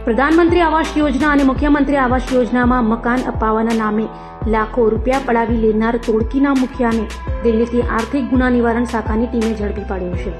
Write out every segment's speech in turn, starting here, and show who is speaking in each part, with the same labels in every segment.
Speaker 1: પ્રધાનમંત્રી આવાસ યોજના અને મુખ્યમંત્રી આવાસ યોજનામાં મકાન અપાવવાના નામે લાખો રૂપિયા પડાવી લેનાર તોડકીના મુખિયાને દિલ્હીથી આર્થિક ગુના નિવારણ શાખાની ટીમે ઝડપી પાડ્યો છે.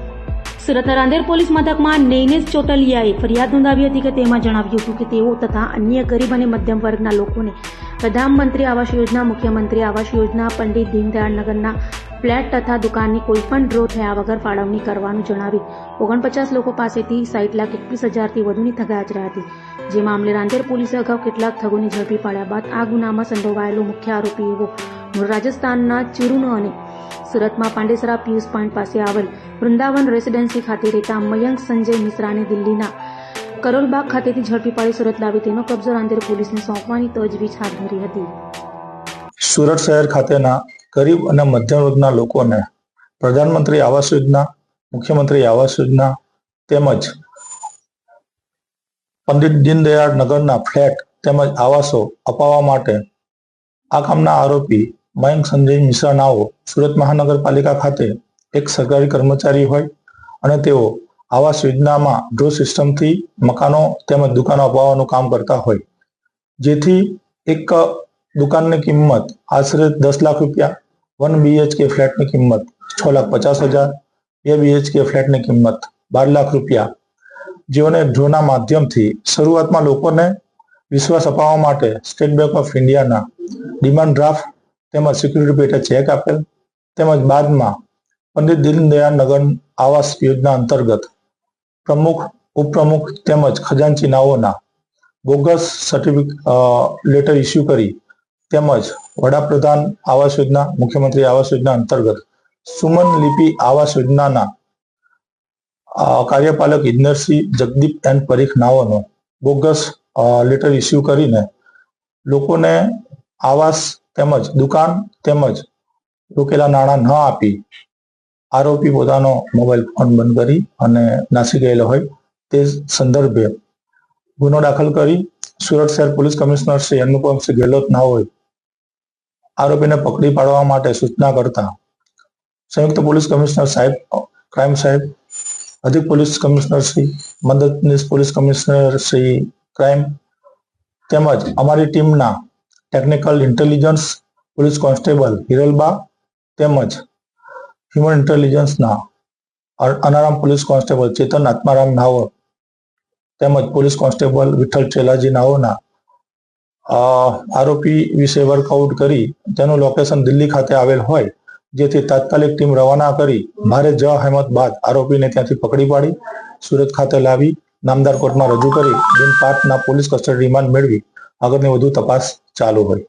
Speaker 1: સુરતના રાંદેર પોલીસ મથકમાં નૈનેશ ચોટલિયાએ ફરિયાદ નોંધાવી હતી કે તેમાં જણાવ્યું હતું કે તેઓ તથા અન્ય ગરીબ અને મધ્યમ વર્ગના લોકોને પ્રધાનમંત્રી આવાસ યોજના, મુખ્યમંત્રી આવાસ યોજના, પંડિત દીનદયાળ નગરના ફ્લેટ તથા દુકાનની કોઈપણ ડ્રો થયા વગર ફાળવણી કરવાનું જણાવી 49 લોકો પાસેથી 60,21,000 થી વધુની ઠગાચર્યા હતી. જે મામલે રાંદેર પોલીસે અગાઉ કેટલાક ઠગોને ઝડપી પાડ્યા બાદ આ ગુનામાં સંડોવાયેલો મુખ્ય આરોપી એવો રાજસ્થાનના ચીરુનો અને સુરતમાં પાંડેસરા પિયુષ પોઈન્ટ પાસે આવેલ વૃંદાવન રેસિડેન્સી ખાતે રહેતા મયંક સંજય મિશ્રાને દિલ્હીના કરોલબાગ ખાતેથી ઝડપી પાડી સુરત લાવી તેનો કબજો રાંદેર પોલીસને સોંપવાની તજવીજ હાથ ધરી હતી.
Speaker 2: સુરત શહેર ખાતેના ગરીબ અને મધ્યમ વર્ગના લોકોને પ્રધાનમંત્રી આવાસ યોજના, મુખ્યમંત્રી આવાસ યોજના તેમજ પંડિત દીનદયાળ નગરના ફ્લેટ તેમજ આવાસો અપાવવા માટે આ કામના આરોપી મયંક સંજય મિશ્રા નાઓ સુરત મહાનગરપાલિકા ખાતે એક સરકારી કર્મચારી હોય અને તેઓ આવાસ યોજનામાં ડ્રો સિસ્ટમથી મકાનો તેમજ દુકાનો અપાવવાનું કામ કરતા હોય, જેથી એક દુકાનની કિંમત આશરે 10 લાખ રૂપિયા, 1 BHK ફ્લેટની કિંમત 6,50,000, 2 BHK ફ્લેટની કિંમત 12 લાખ રૂપિયા જેઓને ડ્રોના માધ્યમથી શરૂઆતમાં લોકોને વિશ્વાસ અપાવવા માટે સ્ટેટ બેંક ઓફ ઇન્ડિયાના ડિમાન્ડ ડ્રાફ્ટ તેમજ સિક્યુરિટી પેટે ચેક આપેલ તેમજ બાદમાં પંડિત દીનદયાળ નગર આવાસ યોજના અંતર્ગત પ્રમુખ, ઉપપ્રમુખ તેમજ ખજાનચી નાઓના બોગસ લેટર ઇસ્યુ કરી તેમજ વડાપ્રધાન આવાસ યોજના, મુખ્યમંત્રી આવાસ યોજના અંતર્ગત સુમન લિપિ આવાસ યોજનાના કાર્યપાલક ઇજનેરશ્રી જગદીપ એન્ડ પરીખ નાઓનો બોગસ લેટર ઇસ્યુ કરીને લોકોને આવાસ તેમજ દુકાન તેમજ રોકેલા નાણાં ન આપી આરોપી પોતાનો મોબાઈલ ફોન બંધ કરી અને નાસી ગયેલો હોય તે સંદર્ભે ગુનો દાખલ કરી સુરત શહેર પોલીસ કમિશનર શ્રી અનુપમસિંહ ગેહલોત નાઓએ આરોપીને પકડી પાડવા માટે સૂચના કરતા સંયુક્ત પોલીસ કમિશનર સાહેબ, ક્રાઇમ સાહેબ, અધિક પોલીસ કમિશનર શ્રી, મદદનીશ પોલીસ કમિશનર શ્રી ક્રાઇમ તેમજ અમારી ટીમના technical intelligence police constable Hiralba તેમજ હ્યુમન ઇન્ટેલિજન્સના અનારામ પોલીસ કોન્સ્ટેબલ ચેતન આત્મારામ નાઓ તેમજ પોલીસ કોન્સ્ટેબલ વિઠ્ઠલ ચેલાજી નાઓના આરોપી વિશે વર્કઆઉટ કરી તેનું લોકેશન દિલ્હી ખાતે આવેલ હોય, જેથી તાત્કાલિક ટીમ રવાના કરી ભારે જહેમત બાદ આરોપીને ત્યાંથી પકડી પાડી સુરત ખાતે લાવી નામદાર કોર્ટમાં રજૂ કરી દિન 5ના પોલીસ કસ્ટડી રિમાન્ડ મેળવી આગળની વધુ તપાસ ચાલુ હોય.